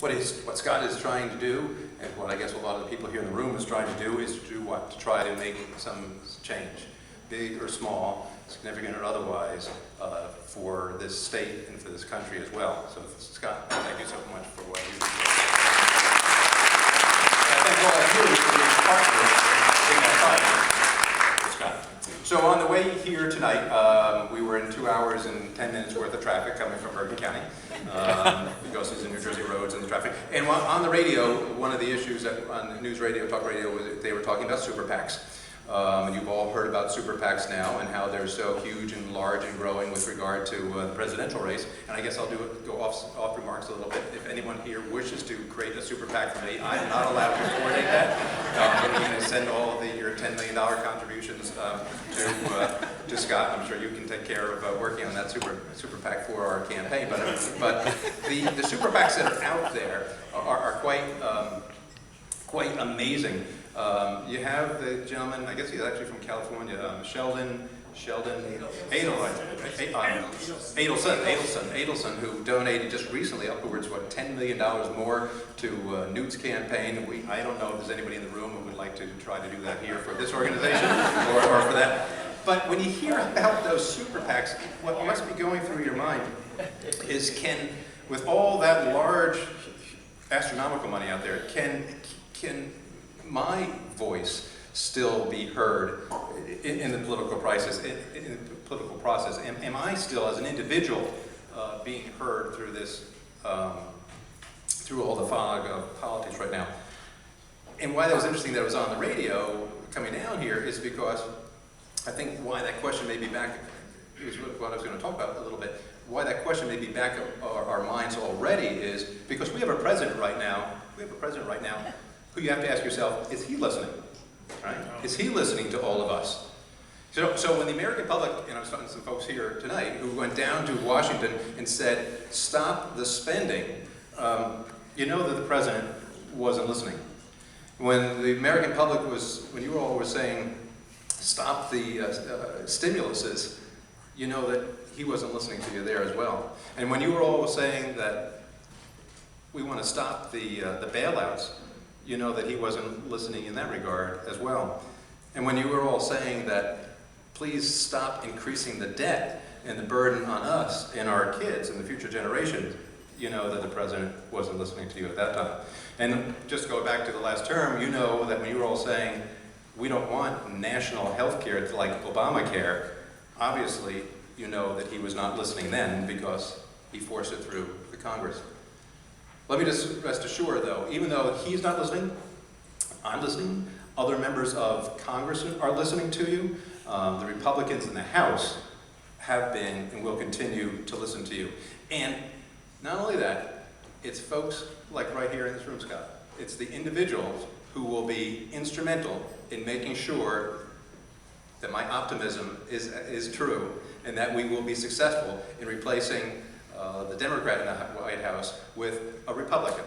What Scott is trying to do, and what I guess a lot of the people here in the room is trying to do, is to do what? To try to make some change, big or small, significant or otherwise, for this state and for this country as well. So Scott, thank you so much for what you do. I thank all of you for being partners in that fight. Scott. So on the way here tonight, we were in 2 hours and 10 minutes worth of traffic coming from Bergen County, because it's in New Jersey roads and the traffic. And on the radio, one of the issues on the news radio, talk radio, was they were talking about super PACs. And you've all heard about super PACs now and how they're so huge and large and growing with regard to the presidential race. And I guess I'll go off remarks a little bit. If anyone here wishes to create a super PAC for me, I'm not allowed to coordinate that. I'm going to send all of your $10 million contributions to Scott. I'm sure you can take care of working on that super PAC for our campaign. But the super PACs that are out there are quite amazing. You have the gentleman, I guess he's actually from California, Sheldon Adelson, who donated just recently upwards, what, $10 million more to Newt's campaign. I don't know if there's anybody in the room who would like to try to do that here for this organization or for that. But when you hear about those super PACs, what must be going through your mind is, with all that large astronomical money out there, can my voice still be heard in the political process? Am I still, as an individual, being heard through this, through all the fog of politics right now? And why that was interesting that it was on the radio coming down here is because I think why that question may be back, is what I was going to talk about a little bit, why that question may be back of our minds already is because we have a president right now, who you have to ask yourself, is he listening? Right? Is he listening to all of us? So when the American public, and I was talking to some folks here tonight, who went down to Washington and said, stop the spending, you know that the president wasn't listening. When the American public when you all were saying, stop the stimuluses, you know that he wasn't listening to you there as well. And when you were all saying that we want to stop the bailouts, you know that he wasn't listening in that regard as well. And when you were all saying that, please stop increasing the debt and the burden on us and our kids and the future generations, you know that the president wasn't listening to you at that time. And just go back to the last term, you know that when you were all saying, we don't want national health care like Obamacare, obviously you know that he was not listening then because he forced it through the Congress. Let me just rest assured, though, even though he's not listening, I'm listening. Other members of Congress are listening to you. The Republicans in the House have been and will continue to listen to you. And not only that, it's folks like right here in this room, Scott. It's the individuals who will be instrumental in making sure that my optimism is true and that we will be successful in replacing the Democrat in the White House with a Republican.